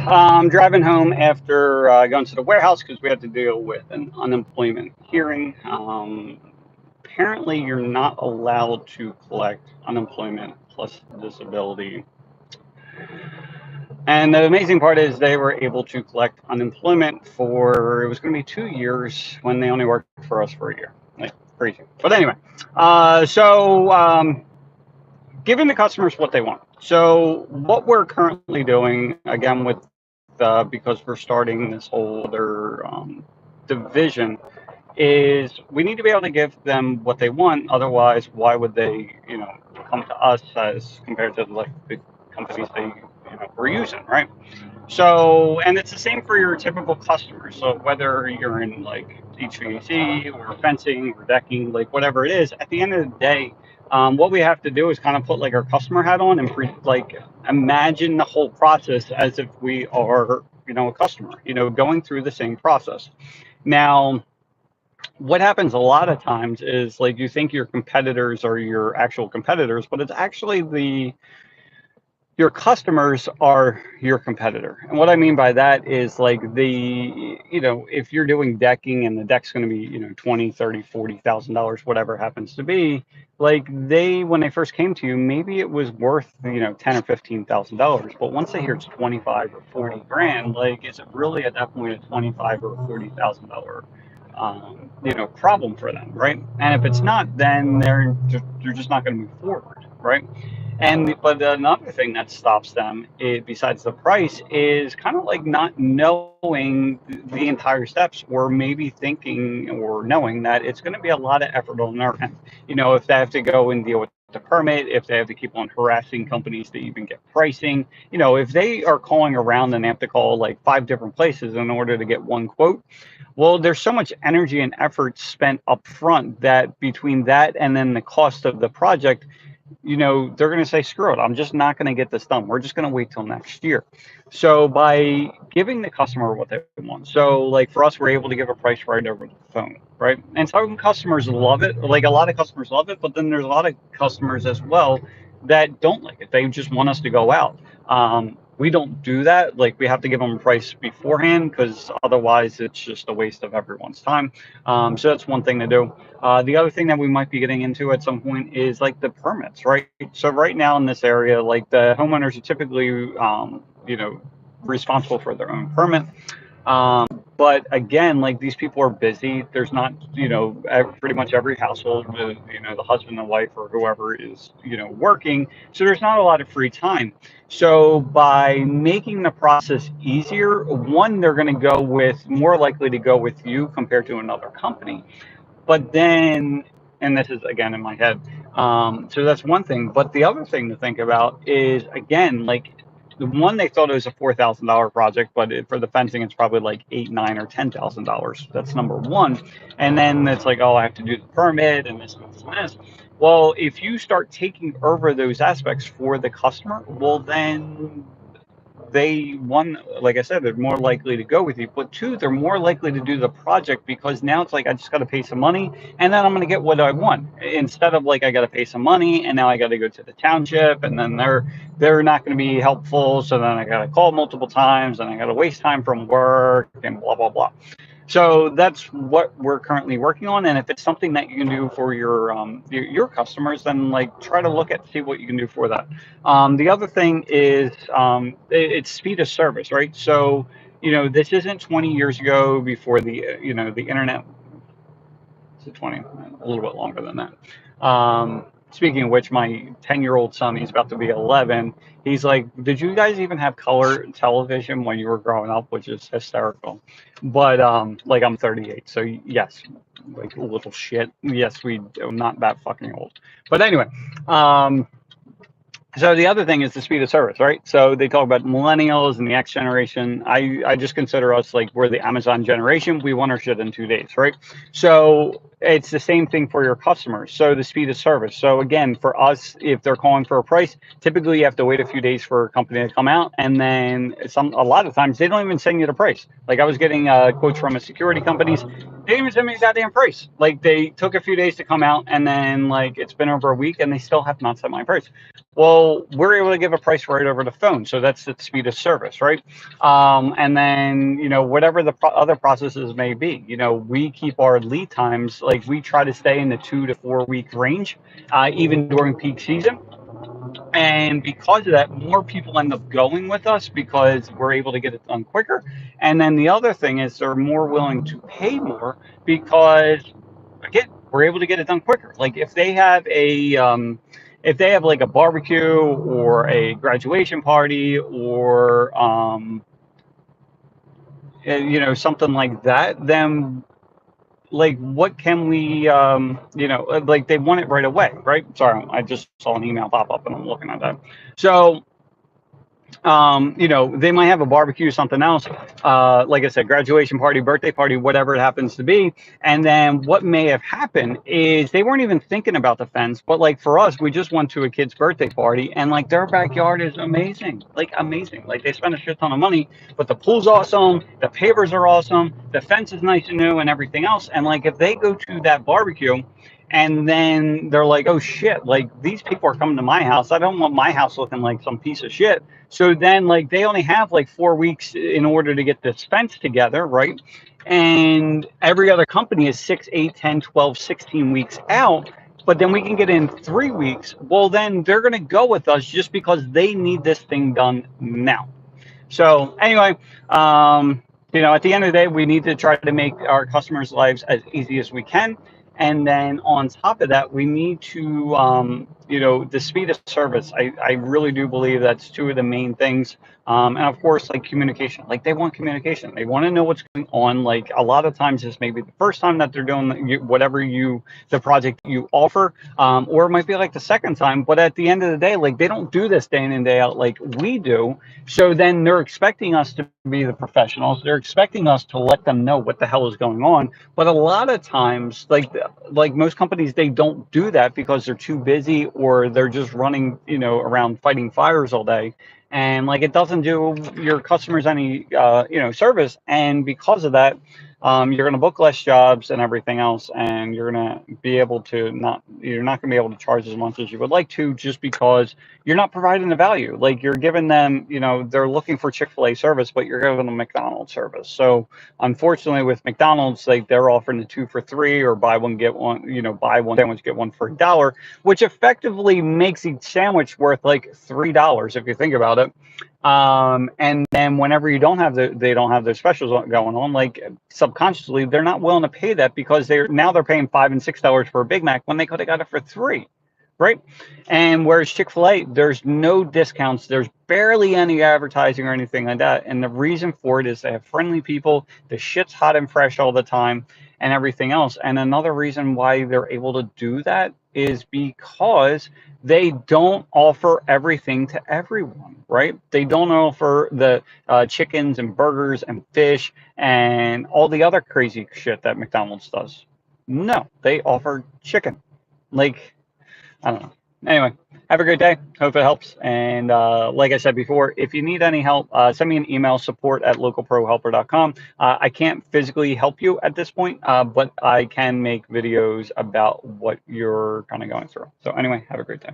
I'm driving home after going to the warehouse because we had to deal with an unemployment hearing. Apparently, you're not allowed to collect unemployment plus disability. And the amazing part is they were able to collect unemployment for, it was going to be 2 years when they only worked for us for a year. Like, crazy. But anyway, giving the customers what they want. So what we're currently doing, again, because we're starting this whole other division, is we need to be able to give them what they want. Otherwise, why would they, come to us as compared to like the companies they, were using, right? So, and it's the same for your typical customers. So whether you're in like HVAC or fencing or decking, like whatever it is, at the end of the day, what we have to do is kind of put like our customer hat on and like imagine the whole process as if we are, a customer, going through the same process. Now, what happens a lot of times is like you think your competitors are your actual competitors, but it's actually your customers are your competitor. And what I mean by that is like if you're doing decking and the deck's going to be, 20, 30, $40,000, whatever it happens to be, like when they first came to you, maybe it was worth, 10 or $15,000. But once they hear it's 25 or 40 grand, like, is it really at that point a 25 or $40,000 problem for them, right? And if it's not, then they're just not going to move forward, right? But another thing that stops them, besides the price, is kind of like not knowing the entire steps, or maybe thinking or knowing that it's going to be a lot of effort on their end. If they have to go and deal with the permit, if they have to keep on harassing companies to even get pricing, if they are calling around and they have to call like 5 different places in order to get one quote, well, there's so much energy and effort spent up front that between that and then the cost of the project, they're going to say, screw it, I'm just not going to get this done. We're just going to wait till next year. So by giving the customer what they want, so like for us, we're able to give a price right over the phone, right? And some customers love it. Like a lot of customers love it, but then there's a lot of customers as well that don't like it. They just want us to go out. We don't do that. Like we have to give them a price beforehand because otherwise it's just a waste of everyone's time. So that's one thing to do. The other thing that we might be getting into at some point is like the permits, right? So right now in this area, like the homeowners are typically, responsible for their own permit. Um, but again, like these people are busy. There's not, pretty much every household with, the husband and wife or whoever is, working. So there's not a lot of free time. So by making the process easier, one, they're going to go with more likely to go with you compared to another company. But then, and this is again in my head, so that's one thing. But the other thing to think about is again, like the one they thought it was a $4,000 project, but for the fencing, it's probably like eight, nine, or $10,000. That's number one. And then it's like, oh, I have to do the permit and this and this. Well, if you start taking over those aspects for the customer, well, then they, one, like I said, they're more likely to go with you, but two, they're more likely to do the project because now it's like I just got to pay some money and then I'm going to get what I want, instead of like I got to pay some money and now I got to go to the township and then they're not going to be helpful, so then I got to call multiple times and I got to waste time from work and blah blah blah. So that's what we're currently working on. And if it's something that you can do for your customers, then like try to look at see what you can do for that. The other thing is it's speed of service, right? So this isn't 20 years ago before the internet. Is it 20? A little bit longer than that. Speaking of which, my 10-year-old son, he's about to be 11. He's like, did you guys even have color television when you were growing up? Which is hysterical. But like I'm 38, so yes, like a little shit. Yes, we do. Not that fucking old. But anyway, um, so the other thing is the speed of service, right? So they talk about millennials and the X generation. I just consider us like we're the Amazon generation. We want our shit in 2 days, right? So it's the same thing for your customers. So the speed of service. So again, for us, if they're calling for a price, typically you have to wait a few days for a company to come out, and then a lot of times they don't even send you the price. Like I was getting quotes from a security companies. They didn't even send me the goddamn price. Like they took a few days to come out, and then like it's been over a week, and they still have not sent my price. Well, we're able to give a price right over the phone, so that's the speed of service, right? And then whatever the other processes may be, we keep our lead times, like we try to stay in the 2 to 4 week range, even during peak season. And because of that, more people end up going with us because we're able to get it done quicker. And then the other thing is they're more willing to pay more because, again, we're able to get it done quicker. Like if they have like a barbecue or a graduation party or something like that, then like what can we like they want it right away, right? Sorry, I just saw an email pop up and I'm looking at that. So they might have a barbecue, something else, like I said, graduation party, birthday party, whatever it happens to be. And then what may have happened is they weren't even thinking about the fence, but like for us, we just went to a kid's birthday party and like their backyard is amazing, like amazing. Like they spent a shit ton of money, but the pool's awesome, the pavers are awesome, the fence is nice and new and everything else. And like if they go to that barbecue, and then they're like, oh shit, like these people are coming to my house. I don't want my house looking like some piece of shit. So then like they only have like 4 weeks in order to get this fence together, right? And every other company is 6, 8, 10, 12, 16 weeks out. But then we can get in 3 weeks. Well, then they're going to go with us just because they need this thing done now. So anyway, at the end of the day, we need to try to make our customers' lives as easy as we can. And then on top of that, we need to, the speed of service. I really do believe that's two of the main things. And of course, like communication, like they want communication. They want to know what's going on. Like a lot of times this may be the first time that they're doing whatever the project you offer, or it might be like the second time. But at the end of the day, like they don't do this day in and day out like we do. So then they're expecting us to be the professionals. They're expecting us to let them know what the hell is going on. But a lot of times, like most companies, they don't do that because they're too busy or they're just running, around fighting fires all day. And like it doesn't do your customers any, service. And because of that, you're going to book less jobs and everything else, and you're going to be able to you're not going to be able to charge as much as you would like to, just because you're not providing the value. Like you're giving them, they're looking for Chick-fil-A service, but you're giving them McDonald's service. So unfortunately with McDonald's, like they're offering the 2 for $3 or buy one, get one, buy one sandwich, get one for $1, which effectively makes each sandwich worth like $3 if you think about it. And then whenever they don't have their specials going on, like subconsciously, they're not willing to pay that because they're paying $5 and $6 for a Big Mac when they could have got it for $3. Right. And whereas Chick-fil-A, there's no discounts. There's barely any advertising or anything like that. And the reason for it is they have friendly people. The shit's hot and fresh all the time and everything else. And another reason why they're able to do that is because they don't offer everything to everyone, right? They don't offer the chickens and burgers and fish and all the other crazy shit that McDonald's does. No, they offer chicken. Like, I don't know. Anyway, have a great day. Hope it helps. And like I said before, if you need any help, send me an email, support@localprohelper.com. I can't physically help you at this point, but I can make videos about what you're kind of going through. So anyway, have a great day.